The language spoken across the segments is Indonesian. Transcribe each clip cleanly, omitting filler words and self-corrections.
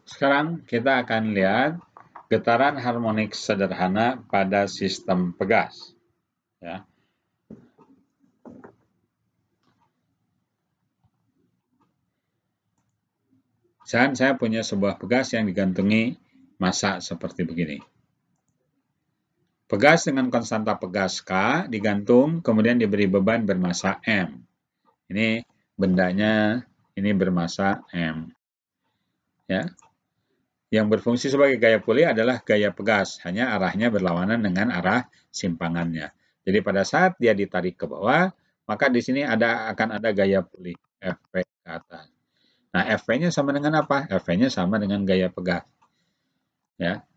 Sekarang kita akan lihat getaran harmonik sederhana pada sistem pegas. Ya. Saya punya sebuah pegas yang digantungi massa seperti begini. Pegas dengan konstanta pegas K digantung, kemudian diberi beban bermassa M. Ini bendanya ini bermassa M. Ya. Yang berfungsi sebagai gaya pulih adalah gaya pegas, hanya arahnya berlawanan dengan arah simpangannya. Jadi pada saat dia ditarik ke bawah, maka di sini akan ada gaya pulih Fp ke atas. Nah, Fp-nya sama dengan apa? Fp-nya sama dengan gaya pegas. Ya.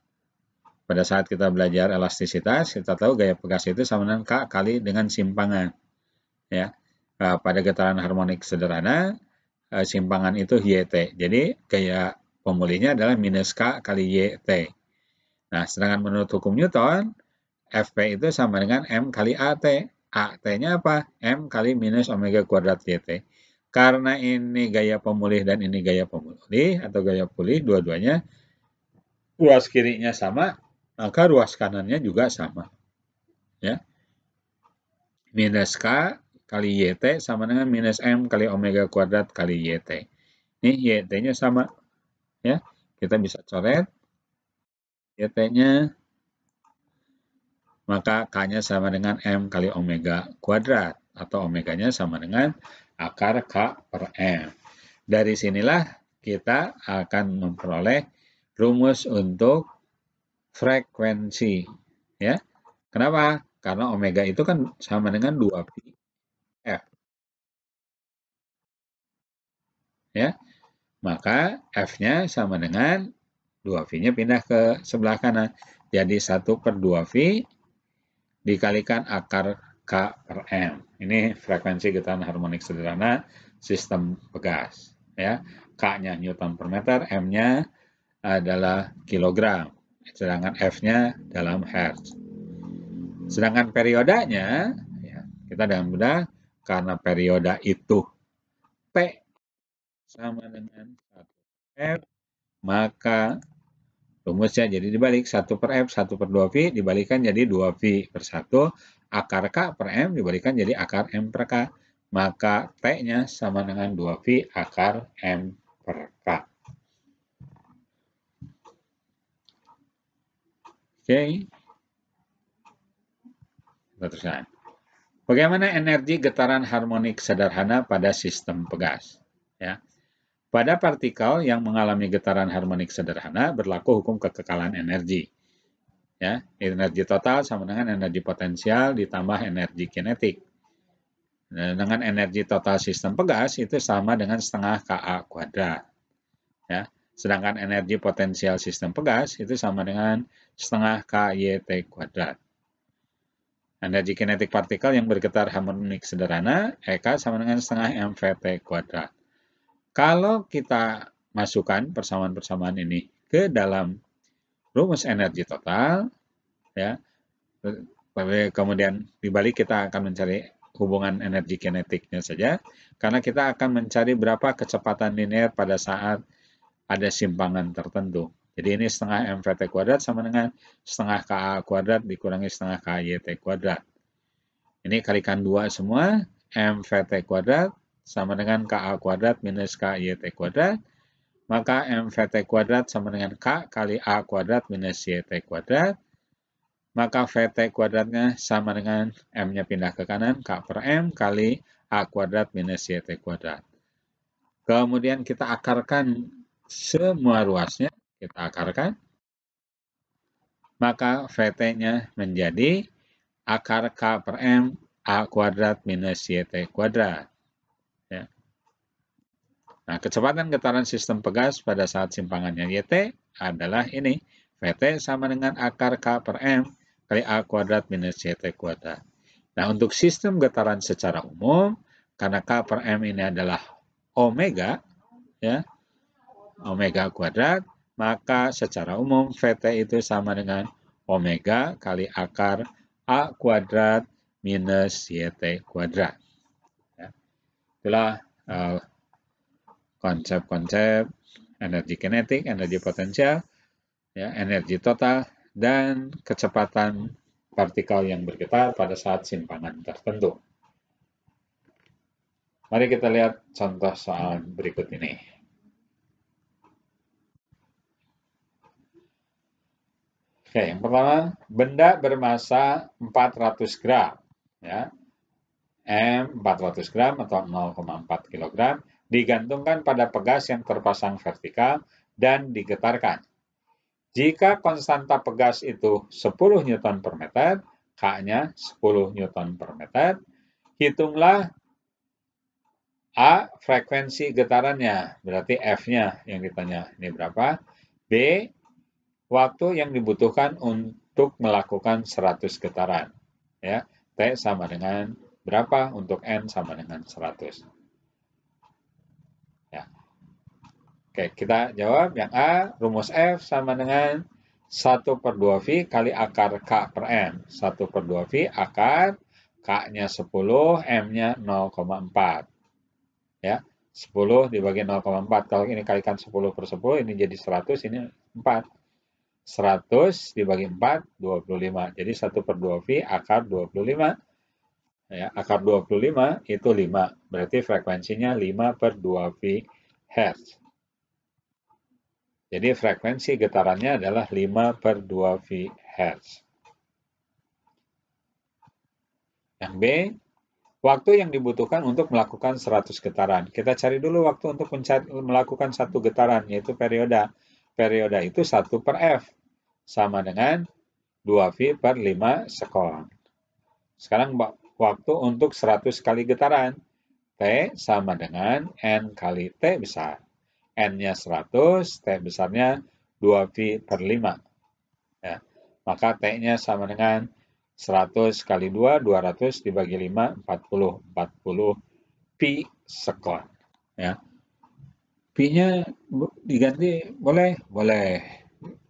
Pada saat kita belajar elastisitas, kita tahu gaya pegas itu sama dengan K kali dengan simpangan. Ya. Pada getaran harmonik sederhana, simpangan itu YT. Jadi gaya pemulihnya adalah minus K kali YT. Nah, sedangkan menurut hukum Newton, Fp itu sama dengan M kali AT. AT-nya apa? M kali minus omega kuadrat YT. Karena ini gaya pemulih dan ini gaya pemulih atau gaya pulih, dua-duanya ruas kirinya sama, maka ruas kanannya juga sama. Ya. Minus K kali YT sama dengan minus M kali omega kuadrat kali YT. Ini YT-nya sama. Ya, kita bisa coret YT-nya, maka K-nya sama dengan M kali omega kuadrat, atau omeganya sama dengan akar K per M. Dari sinilah kita akan memperoleh rumus untuk frekuensi. Ya. Kenapa? Karena omega itu kan sama dengan 2pi F. Ya. Maka F-nya sama dengan 2V-nya pindah ke sebelah kanan. Jadi 1/2V dikalikan akar K per M. Ini frekuensi getaran harmonik sederhana sistem pegas. Ya. K-nya Newton per meter, M-nya adalah kilogram. Sedangkan F-nya dalam Hertz. Sedangkan periodanya, ya, kita dengan mudah, karena perioda itu P sama dengan 1/F, maka rumusnya jadi dibalik 1/F, 1/2V dibalikan jadi 2V per 1, akar K per M dibalikan jadi akar M per K. Maka T-nya sama dengan 2V akar M per K. Oke. Teruskan. Bagaimana energi getaran harmonik sederhana pada sistem pegas? Ya. Pada partikel yang mengalami getaran harmonik sederhana berlaku hukum kekekalan energi. Ya, energi total sama dengan energi potensial ditambah energi kinetik. Nah, dengan energi total sistem pegas itu sama dengan setengah Ka kuadrat. Ya, sedangkan energi potensial sistem pegas itu sama dengan setengah KYT kuadrat. Energi kinetik partikel yang bergetar harmonik sederhana, EK sama dengan setengah MVT kuadrat. Kalau kita masukkan persamaan-persamaan ini ke dalam rumus energi total, ya, kemudian dibalik kita akan mencari hubungan energi kinetiknya saja, karena kita akan mencari berapa kecepatan linear pada saat ada simpangan tertentu. Jadi ini setengah MVT kuadrat sama dengan setengah KA kuadrat dikurangi setengah KYT kuadrat. Ini kalikan 2 semua, MVT kuadrat sama dengan KA kuadrat minus KYT kuadrat, maka MVT kuadrat sama dengan K kali A kuadrat minus YT kuadrat, maka VT kuadratnya sama dengan M-nya pindah ke kanan, K per M kali A kuadrat minus YT kuadrat. Kemudian kita akarkan semua ruasnya, kita akarkan, maka VT-nya menjadi akar K per M A kuadrat minus YT kuadrat. Ya. Nah, kecepatan getaran sistem pegas pada saat simpangannya YT adalah ini. VT sama dengan akar K per M kali A kuadrat minus YT kuadrat. Nah, untuk sistem getaran secara umum, karena K per M ini adalah omega, ya, omega kuadrat, maka secara umum VT itu sama dengan omega kali akar A kuadrat minus YT kuadrat. Ya. Itulah konsep-konsep energi kinetik, energi potensial, ya, energi total, dan kecepatan partikel yang bergetar pada saat simpangan tertentu. Mari kita lihat contoh soal berikut ini. Oke, yang pertama, benda bermasa 400 gram, ya, M 400 gram atau 0,4 kg, digantungkan pada pegas yang terpasang vertikal dan digetarkan. Jika konstanta pegas itu 10 Newton per meter, K-nya 10 Newton per meter, hitunglah A, frekuensi getarannya, berarti F-nya yang ditanya ini berapa. B, waktu yang dibutuhkan untuk melakukan 100 getaran. Ya, T sama dengan berapa untuk N sama dengan 100. Ya. Oke, kita jawab yang A, rumus F sama dengan 1/2V kali akar K per M. 1/2V akar, K-nya 10, M-nya 0,4. Ya, 10 dibagi 0,4. Kalau ini kalikan 10/10, ini jadi 100, ini 4. 100 dibagi 4, 25. Jadi 1/2V akar 25. Ya, akar 25 itu 5. Berarti frekuensinya 5/2V Hz. Jadi frekuensi getarannya adalah 5/2V Hz. Yang B, waktu yang dibutuhkan untuk melakukan 100 getaran. Kita cari dulu waktu untuk melakukan 1 getaran, yaitu periode. Periode itu 1/F. Sama dengan 2V/5 sekon. Sekarang waktu untuk 100 kali getaran. T sama dengan N kali T besar. N-nya 100, T besarnya 2V/5. Ya. Maka T-nya sama dengan 100 kali 2, 200 dibagi 5, 40. 40 pi sekon. Ya. Pi-nya diganti boleh? Boleh.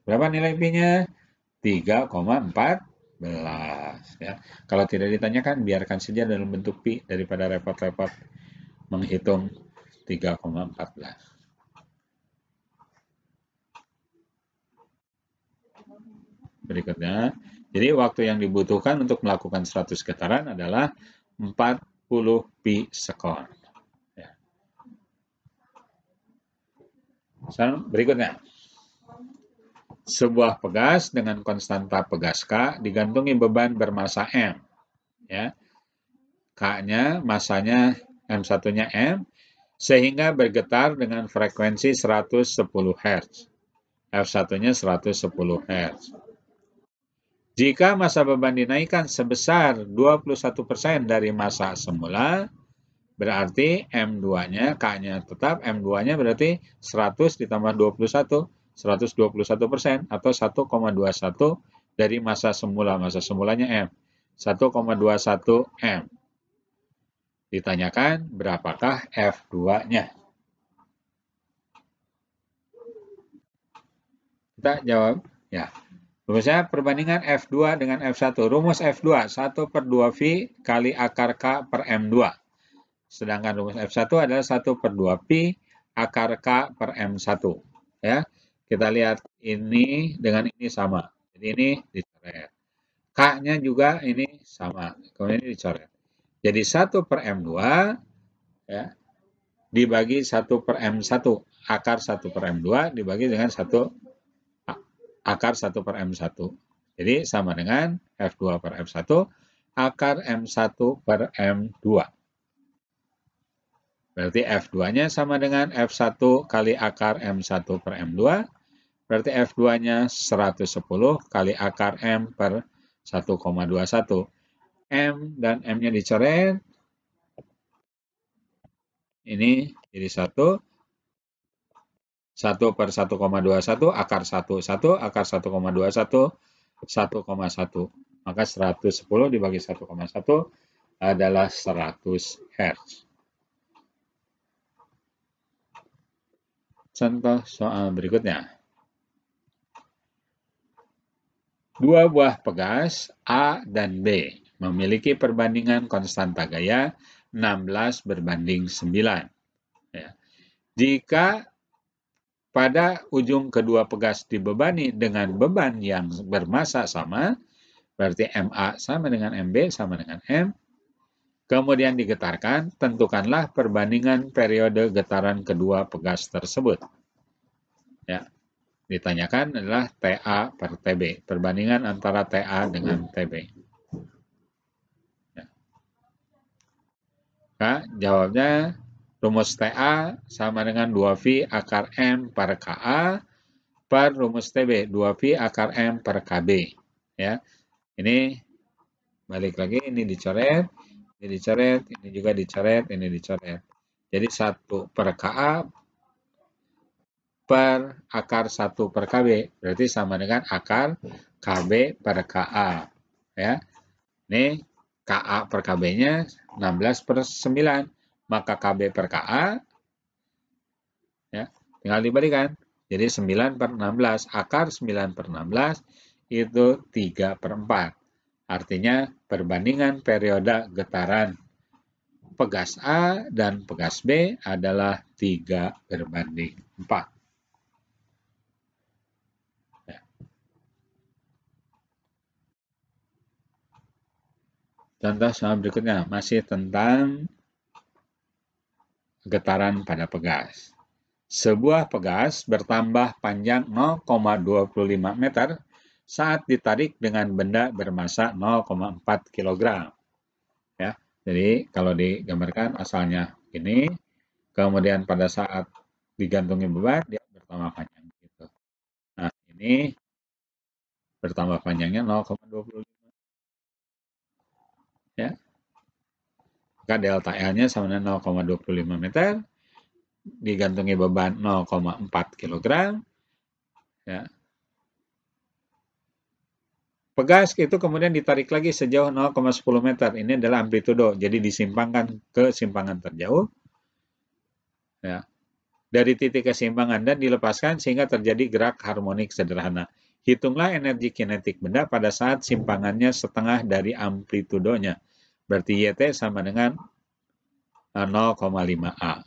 Berapa nilai Pi-nya? 3,14. Ya. Kalau tidak ditanyakan, biarkan saja dalam bentuk Pi daripada repot-repot menghitung 3,14. Berikutnya, jadi waktu yang dibutuhkan untuk melakukan 100 getaran adalah 40 pi sekon. Ya. Berikutnya. Sebuah pegas dengan konstanta pegas K digantungi beban bermasa M. Ya. K-nya, masanya M1-nya M, sehingga bergetar dengan frekuensi 110 Hz. F1-nya 110 Hz. Jika massa beban dinaikkan sebesar 21% dari massa semula, berarti M2-nya, K-nya tetap, M2-nya berarti 100 ditambah 21, 121% atau 1,21 dari massa semula. Massa semulanya M. 1,21 M. Ditanyakan berapakah F2-nya. Kita jawab, ya. Rumusnya perbandingan F2 dengan F1. Rumus F2, 1/2V kali akar K per M2. Sedangkan rumus F1 adalah 1/2Pi akar K per M1. Ya. Kita lihat ini dengan ini sama. Jadi ini dicoret. K-nya juga ini sama. Kemudian ini dicoret. Jadi 1/M2 ya, dibagi 1/M1. Akar 1/M2 dibagi dengan 1 akar 1/M1. Jadi sama dengan F2/M1 akar M1/M2. Berarti F2-nya sama dengan F1 kali akar M1/M2. Berarti F2-nya 110 kali akar M per 1,21. M dan M-nya dicoret. Ini jadi 1. 1/1,21 akar 1. 1 akar 1,21, 1,1. Maka 110 dibagi 1,1 adalah 100 Hz. Contoh soal berikutnya. Dua buah pegas A dan B memiliki perbandingan konstanta gaya 16/9. Ya. Jika pada ujung kedua pegas dibebani dengan beban yang bermassa sama, berarti MA sama dengan MB sama dengan M, kemudian digetarkan, tentukanlah perbandingan periode getaran kedua pegas tersebut. Ya, ditanyakan adalah TA per TB, perbandingan antara TA dengan TB. Ya. Nah, jawabnya rumus TA sama dengan 2V akar M per KA per rumus TB, 2V akar M per KB. Ya, ini balik lagi, ini dicoret, ini juga dicoret, ini dicoret. Jadi 1 per KA per akar 1 per KB. Berarti sama dengan akar KB per KA. Ya. Ini KA per KB-nya 16 per 9. Maka KB per KA, ya, tinggal dibalikan. Jadi 9 per 16. Akar 9 per 16 itu 3 per 4. Artinya perbandingan periode getaran pegas A dan pegas B adalah 3:4. Contoh soal berikutnya masih tentang getaran pada pegas. Sebuah pegas bertambah panjang 0,25 meter saat ditarik dengan benda bermassa 0,4 kg. Ya, jadi kalau digambarkan asalnya ini, kemudian pada saat digantungi beban dia bertambah panjang gitu. Nah, ini bertambah panjangnya 0,25. Ya. Maka delta L-nya sama dengan 0,25 meter, digantungi beban 0,4 kg. Ya. Pegas itu kemudian ditarik lagi sejauh 0,10 meter. Ini adalah amplitudo, jadi disimpangkan ke simpangan terjauh. Ya. Dari titik keseimbangan dan dilepaskan sehingga terjadi gerak harmonik sederhana. Hitunglah energi kinetik benda pada saat simpangannya setengah dari amplitudonya. Berarti YT sama dengan 0,5 A.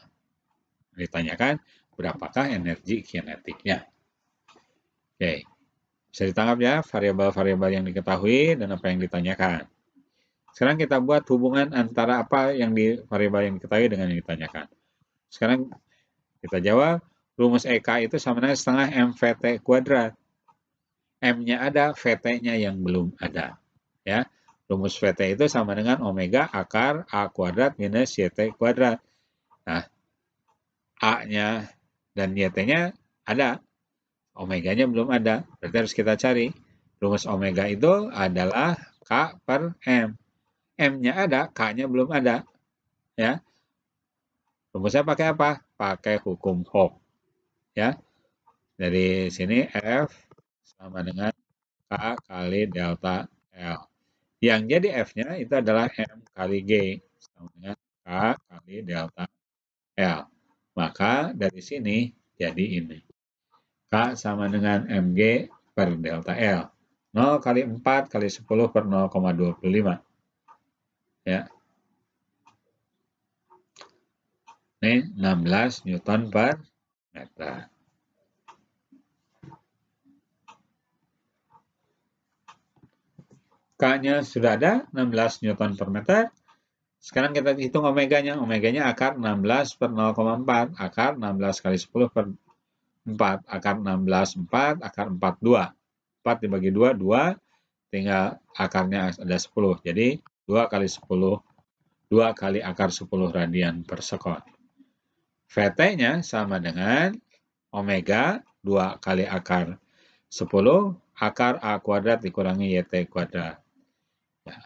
Ditanyakan berapakah energi kinetiknya. Oke, bisa ditangkap ya variabel-variabel yang diketahui dan apa yang ditanyakan. Sekarang kita buat hubungan antara apa yang di variabel yang diketahui dengan yang ditanyakan. Sekarang kita jawab, rumus EK itu sama dengan setengah MVT kuadrat. M-nya ada, VT-nya yang belum ada. Ya, rumus VT itu sama dengan omega akar A kuadrat minus YT kuadrat. Nah, A-nya dan YT-nya ada, omeganya belum ada. Berarti harus kita cari. Rumus omega itu adalah K per M. M-nya ada, K-nya belum ada. Ya. Rumusnya pakai apa? Pakai hukum Hooke. Ya. Dari sini F sama dengan K kali delta L. Yang jadi F-nya itu adalah M kali G. Sama dengan K kali delta L. Maka dari sini jadi ini. K sama dengan Mg per delta L. 0 kali 4 kali 10 per 0,25. Ya. Ini 16 Newton per meter. K-nya sudah ada, 16 Newton per meter. Sekarang kita hitung omeganya. Omeganya akar 16 per 0,4. Akar 16 kali 10 per 4. Akar 16, 4. Akar 4, 2. 4 dibagi 2, 2. Tinggal akarnya ada 10. Jadi 2 kali 10. 2 kali akar 10 radian per sekon. VT-nya sama dengan omega 2 kali akar 10 akar A kuadrat dikurangi YT kuadrat. Ya.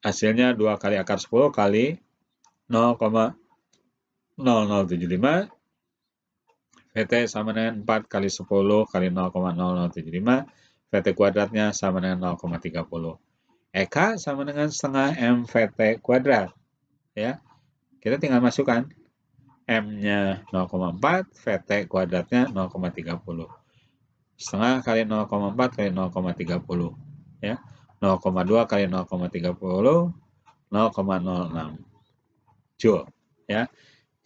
Hasilnya 2 kali akar 10 kali 0,0075. VT sama dengan 4 kali 10 kali 0,0075. VT kuadratnya sama dengan 0,30. EK sama dengan setengah MVT kuadrat. Ya. Kita tinggal masukkan. M-nya 0,4, VT kuadratnya 0,30. Setengah kali 0,4 kali 0,30. Ya. 0,2 kali 0,30, 0,06 Joule. Ya.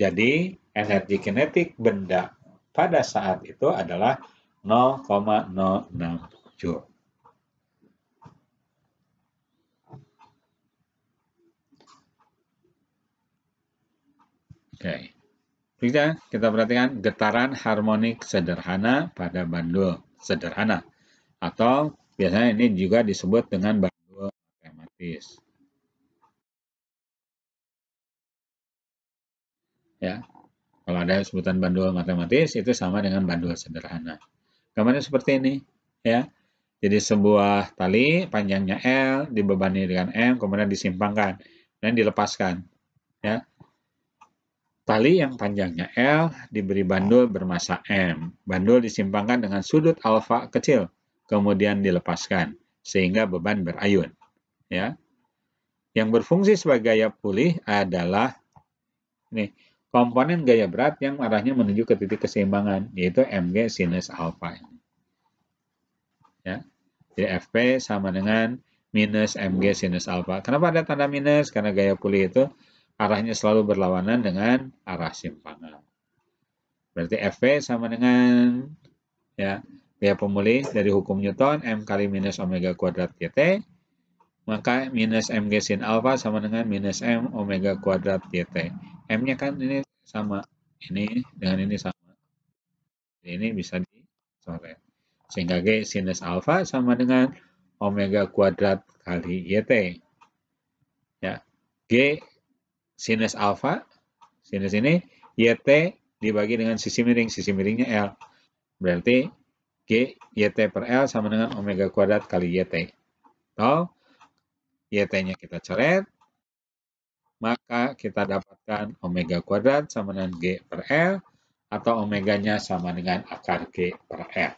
Jadi, energi kinetik benda pada saat itu adalah 0,06 Joule. Oke. Kita perhatikan getaran harmonik sederhana pada bandul sederhana. Atau biasanya ini juga disebut dengan bandul matematis. Ya, kalau ada sebutan bandul matematis itu sama dengan bandul sederhana. Gambarnya seperti ini, ya. Jadi sebuah tali panjangnya L dibebani dengan M, kemudian disimpangkan dan dilepaskan, ya. Tali yang panjangnya L diberi bandul bermassa M. Bandul disimpangkan dengan sudut alfa kecil, kemudian dilepaskan sehingga beban berayun, ya. Yang berfungsi sebagai gaya pulih adalah ini, komponen gaya berat yang arahnya menuju ke titik keseimbangan, yaitu Mg sinus alfa. Ya. Jadi Fp sama dengan minus Mg sinus alfa. Kenapa ada tanda minus? Karena gaya pulih itu arahnya selalu berlawanan dengan arah simpangan. Berarti Fp sama dengan ya gaya pemulih dari hukum Newton M kali minus omega kuadrat Gt. Maka minus Mg sin alfa sama dengan minus M omega kuadrat Gt. M-nya kan ini sama. Ini dengan ini sama. Ini bisa dicoret. Sehingga G sinus alfa sama dengan omega kuadrat kali YT. Ya. G sinus alfa, sinus ini, YT dibagi dengan sisi miringnya L. Berarti G YT per L sama dengan omega kuadrat kali YT. Atau YT-nya kita coret, maka kita dapatkan omega kuadrat sama dengan G per L, atau omeganya sama dengan akar G per L.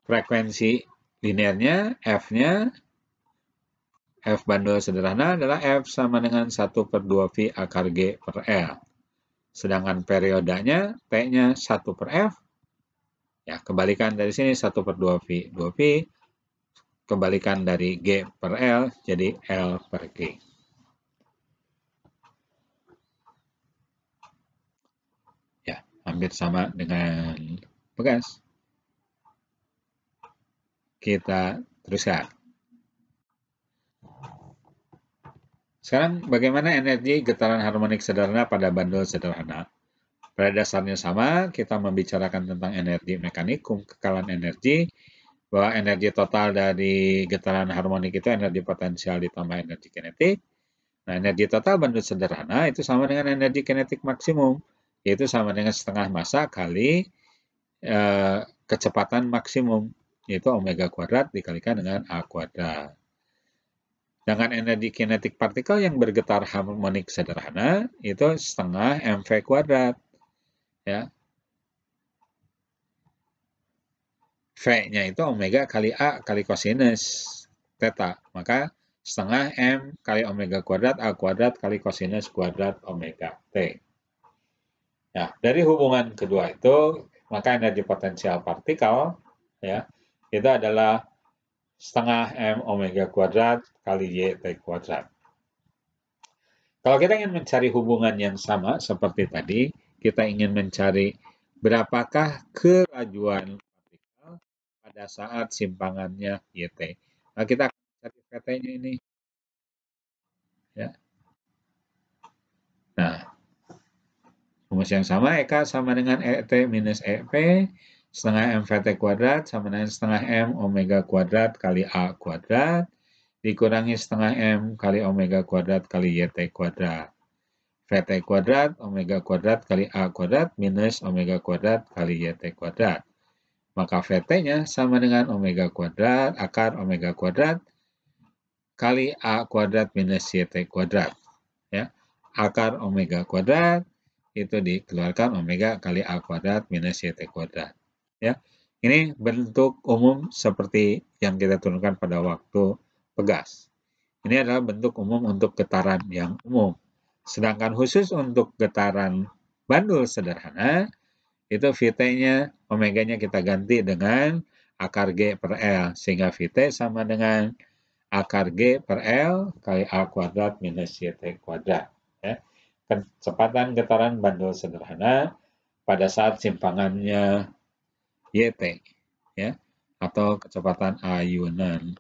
Frekuensi linearnya, F-nya, F bandul sederhana adalah F sama dengan 1 per 2 V akar G per L. Sedangkan periodanya, T-nya 1 per F. Ya, kebalikan dari sini 1 per 2 V. 2 V, kebalikan dari G per L, jadi L per G. Ya, hampir sama dengan bekas. Kita teruskan. Sekarang bagaimana energi getaran harmonik sederhana pada bandul sederhana? Pada dasarnya sama, kita membicarakan tentang energi mekanik, kekekalan energi, bahwa energi total dari getaran harmonik itu energi potensial ditambah energi kinetik. Nah, energi total bandul sederhana itu sama dengan energi kinetik maksimum, yaitu sama dengan setengah massa kali kecepatan maksimum, yaitu omega kuadrat dikalikan dengan A kuadrat. Dengan energi kinetik partikel yang bergetar harmonik sederhana, itu setengah mv kuadrat. Ya. V-nya itu omega kali A kali kosinus theta. Maka setengah M kali omega kuadrat A kuadrat kali kosinus kuadrat omega T. Nah, dari hubungan kedua itu, maka energi potensial partikel ya, itu adalah setengah M omega kuadrat kali YT kuadrat. Kalau kita ingin mencari hubungan yang sama seperti tadi, kita ingin mencari berapakah kelajuan partikel pada saat simpangannya YT. Nah, kita akan mencari VT-nya ini. Ya. Nah, rumus yang sama, EK sama dengan ET minus EP, setengah MVT kuadrat sama dengan setengah M omega kuadrat kali A kuadrat, dikurangi setengah M kali omega kuadrat kali YT kuadrat. VT kuadrat omega kuadrat kali A kuadrat minus omega kuadrat kali YT kuadrat. Maka VT-nya sama dengan omega kuadrat akar omega kuadrat kali A kuadrat minus YT kuadrat. Ya. Akar omega kuadrat itu dikeluarkan omega kali A kuadrat minus YT kuadrat. Ya. Ini bentuk umum seperti yang kita turunkan pada waktu pegas. Ini adalah bentuk umum untuk getaran yang umum. Sedangkan khusus untuk getaran bandul sederhana, itu Vt-nya, omeganya kita ganti dengan akar G per L. Sehingga Vt sama dengan akar G per L kali A kuadrat minus YT kuadrat. Ya. kecepatan getaran bandul sederhana pada saat simpangannya YT, ya, atau kecepatan ayunan.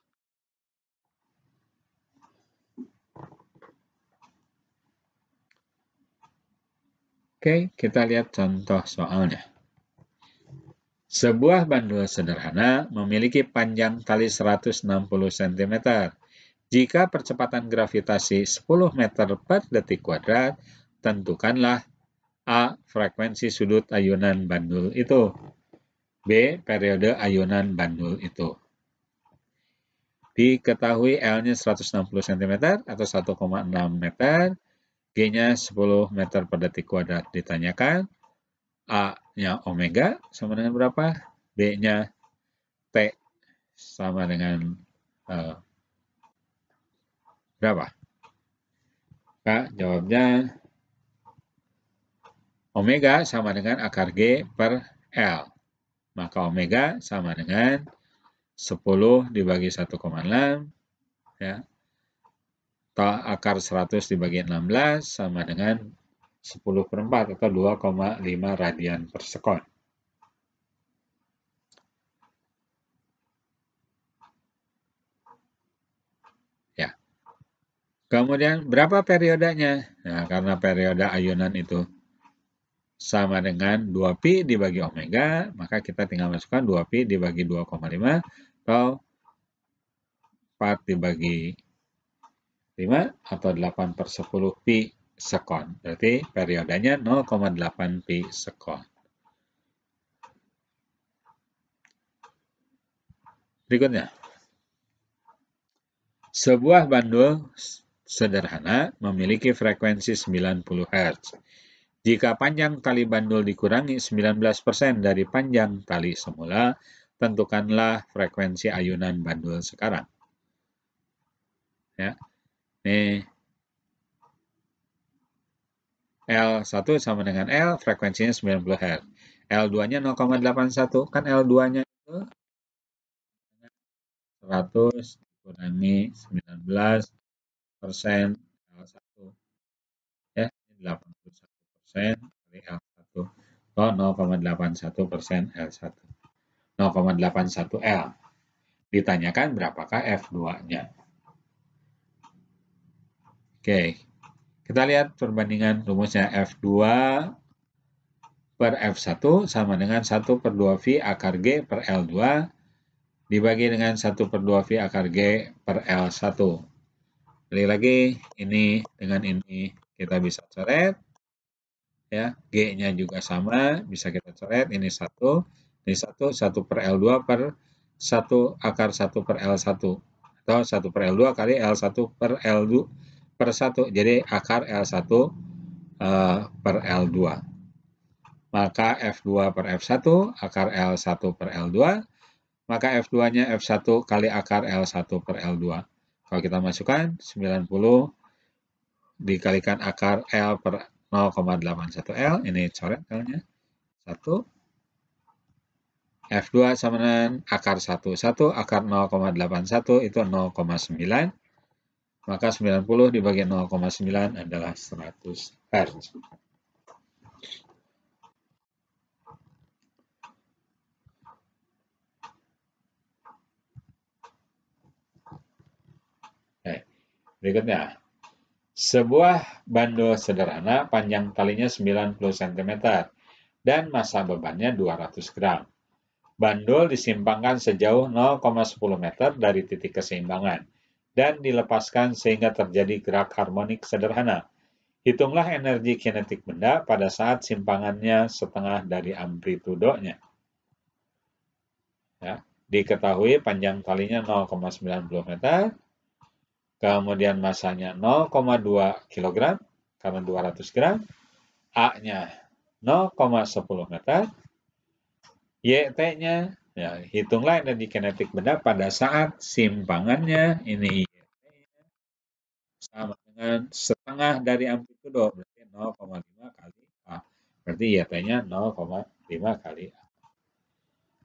Oke, kita lihat contoh soalnya. Sebuah bandul sederhana memiliki panjang tali 160 cm. Jika percepatan gravitasi 10 meter per detik kuadrat, tentukanlah A. Frekuensi sudut ayunan bandul itu. B. Periode ayunan bandul itu. Diketahui L-nya 160 cm atau 1,6 meter. G-nya 10 meter per detik kuadrat. Ditanyakan A-nya omega sama dengan berapa? B-nya T sama dengan berapa? Kak, jawabnya omega sama dengan akar G per L. Maka omega sama dengan 10 dibagi 1,6, ya. Atau akar 100 dibagi 16 sama dengan 10 per 4 atau 2,5 radian per sekon. Ya. Kemudian berapa periodenya? Nah, karena periode ayunan itu sama dengan 2pi dibagi omega, maka kita tinggal masukkan 2pi dibagi 2,5 atau 4 dibagi 5 atau 8 per 10 pi sekon. Berarti periodenya 0,8 pi sekon. Berikutnya. Sebuah bandul sederhana memiliki frekuensi 90 Hz. Jika panjang tali bandul dikurangi 19% dari panjang tali semula, tentukanlah frekuensi ayunan bandul sekarang. Ya. Ini L1 sama dengan L, frekuensinya 90 Hz. L2-nya 0,81, kan L2-nya itu 100 dikurangi 19% L1. Ya, 81% dari L1. Atau 0,81% L1. 0,81 L. Ditanyakan berapakah F2-nya. Oke, kita lihat perbandingan rumusnya F2 per F1 sama dengan 1 per 2V akar G per L2 dibagi dengan 1 per 2V akar G per L1. Balik lagi, ini dengan ini kita bisa coret. Ya, G-nya juga sama, bisa kita coret. Ini 1, ini 1, 1 per L2 per 1 akar 1 per L1. Atau 1 per L2 kali L1 per L2 per 1. Jadi akar L1 per L2. Maka F2 per F1 akar L1 per L2. Maka F2-nya F1 kali akar L1 per L2. Kalau kita masukkan 90 dikalikan akar L per 0,81 L, ini coret L-nya. 1. F2 sama dengan akar 1. 1 akar 0,81 itu 0,9. Maka 90 dibagi 0,9 adalah 100 Hz. Berikutnya. Sebuah bandul sederhana panjang talinya 90 cm dan massa bebannya 200 gram. Bandul disimpangkan sejauh 0,10 meter dari titik keseimbangan dan dilepaskan sehingga terjadi gerak harmonik sederhana. Hitunglah energi kinetik benda pada saat simpangannya setengah dari amplitudonya. Ya, diketahui panjang talinya 0,90 meter, kemudian masanya 0,2 kg karena 200 gram, A-nya 0,10 meter, YT-nya, ya, hitunglah energi kinetik benda pada saat simpangannya, ini YT-nya sama dengan setengah dari amplitudo, berarti 0,5 kali A. Berarti YT-nya 0,5 kali A.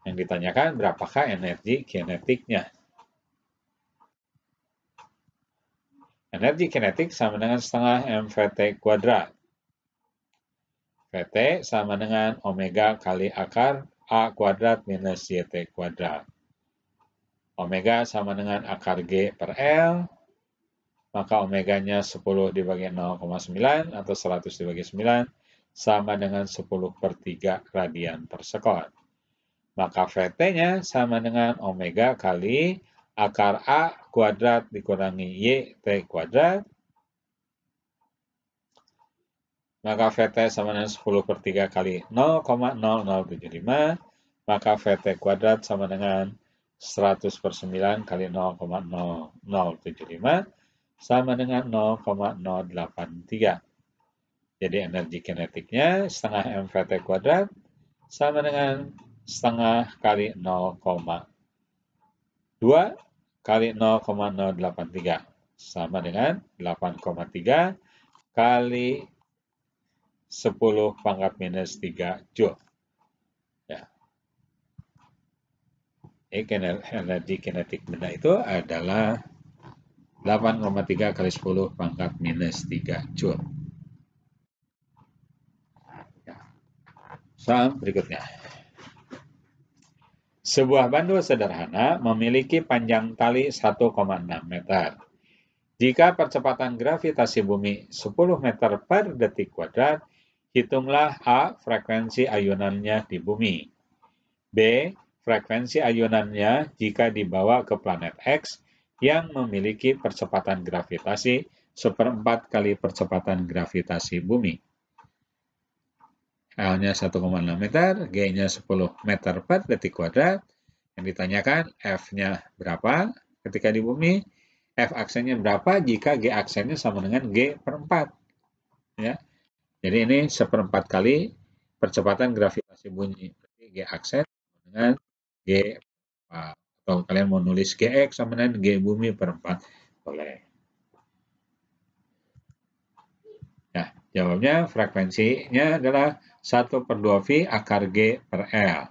Yang ditanyakan berapakah energi kinetiknya? Energi kinetik sama dengan setengah mvt kuadrat. VT sama dengan omega kali akar A kuadrat minus YT kuadrat. Omega sama dengan akar G per L, maka omeganya 10 dibagi 0,9 atau 100 dibagi 9 sama dengan 10 per 3 radian per sekon. Maka VT-nya sama dengan omega kali akar A kuadrat dikurangi YT kuadrat. Maka VT sama dengan 10 per 3 kali 0,0075. Maka VT kuadrat sama dengan 100 per 9 kali 0,0075 sama dengan 0,083. Jadi energi kinetiknya setengah mVT kuadrat sama dengan setengah kali 0,2 kali 0,083 sama dengan 8,3 kali 10 pangkat minus 3 Joule. Ya. Energi kinetik benda itu adalah 8,3 kali 10 pangkat minus 3 Joule. Ya. Soal berikutnya. Sebuah bandul sederhana memiliki panjang tali 1,6 meter. Jika percepatan gravitasi bumi 10 meter per detik kuadrat, hitunglah A. Frekuensi ayunannya di bumi. B. Frekuensi ayunannya jika dibawa ke planet X yang memiliki percepatan gravitasi 1/4 kali percepatan gravitasi bumi. L-nya 1,6 meter, G-nya 10 meter per detik kuadrat. Yang ditanyakan F-nya berapa ketika di bumi, F-aksennya berapa jika G-aksennya sama dengan G per 4. Ya. Jadi ini 1/4 kali percepatan gravitasi bumi. Berarti G-aksen dengan G per 4. Atau kalian mau nulis Gx sama dengan G bumi per 4. Boleh. Ya, jawabnya frekuensinya adalah 1/2 V akar G per L.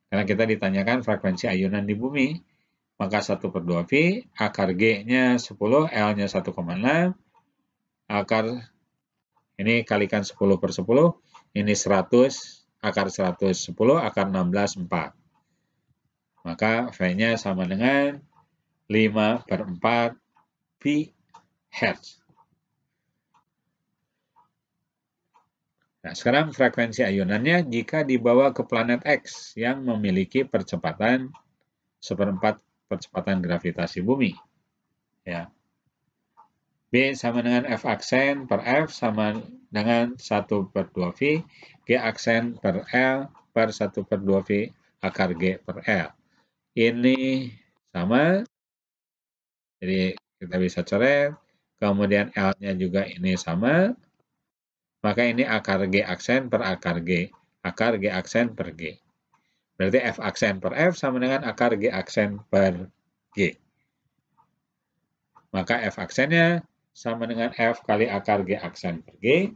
Karena kita ditanyakan frekuensi ayunan di bumi, maka 1/2 V, akar G-nya 10, L-nya 1,6, akar ini kalikan 10 per 10, ini 100, akar 110, akar 16, 4. Maka V-nya sama dengan 5/4 V Hertz. Nah, sekarang frekuensi ayunannya jika dibawa ke planet X yang memiliki percepatan 1/4 percepatan gravitasi bumi. Ya. B sama dengan F aksen per F sama dengan 1/2 V, G aksen per L per 1/2 V akar G per L. Ini sama, jadi kita bisa coret, kemudian L-nya juga ini sama, maka ini akar G aksen per akar G aksen per G. Berarti F aksen per F sama dengan akar G aksen per G. Maka F aksennya sama dengan F kali akar G aksen per G.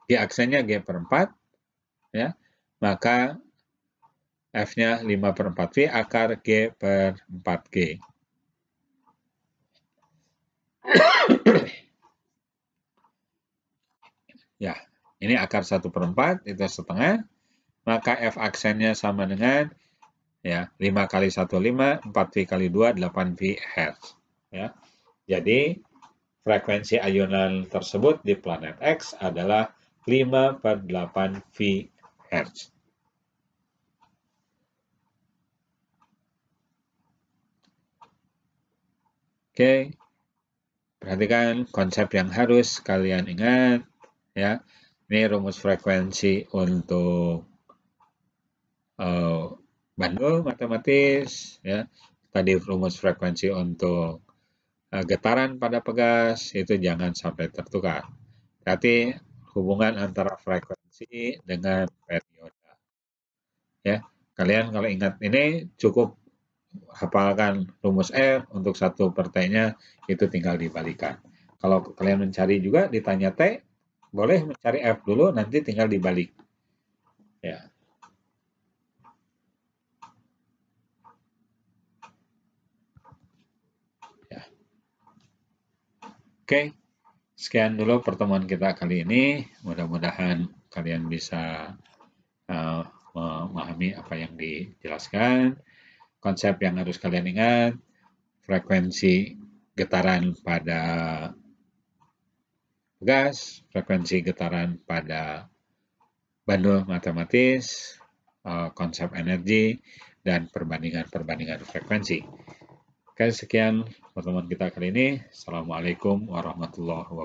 G aksennya G per 4. Ya. Maka F-nya 5/4 V akar G per 4G. Ya, ini akar 1/4, itu setengah. Maka F aksennya sama dengan ya 5 kali 1, 5, 4V kali 2, 8V Hertz. Ya. Jadi, frekuensi ayunan tersebut di planet X adalah 5/8V Hertz. Oke, perhatikan konsep yang harus kalian ingat. Ya, ini rumus frekuensi untuk bandul matematis. Ya, tadi rumus frekuensi untuk getaran pada pegas itu jangan sampai tertukar. Berarti hubungan antara frekuensi dengan periode. Ya, kalian kalau ingat ini cukup hafalkan rumus R untuk 1 per T-nya itu tinggal dibalikan. Kalau kalian mencari juga ditanya T, boleh mencari F dulu, nanti tinggal dibalik. Ya. Ya. Oke, Sekian dulu pertemuan kita kali ini. Mudah-mudahan kalian bisa memahami apa yang dijelaskan. Konsep yang harus kalian ingat, frekuensi getaran pada gas, frekuensi getaran pada bandul matematis, konsep energi, dan perbandingan-perbandingan frekuensi. Oke, sekian pertemuan kita kali ini. Assalamualaikum warahmatullahi wabarakatuh.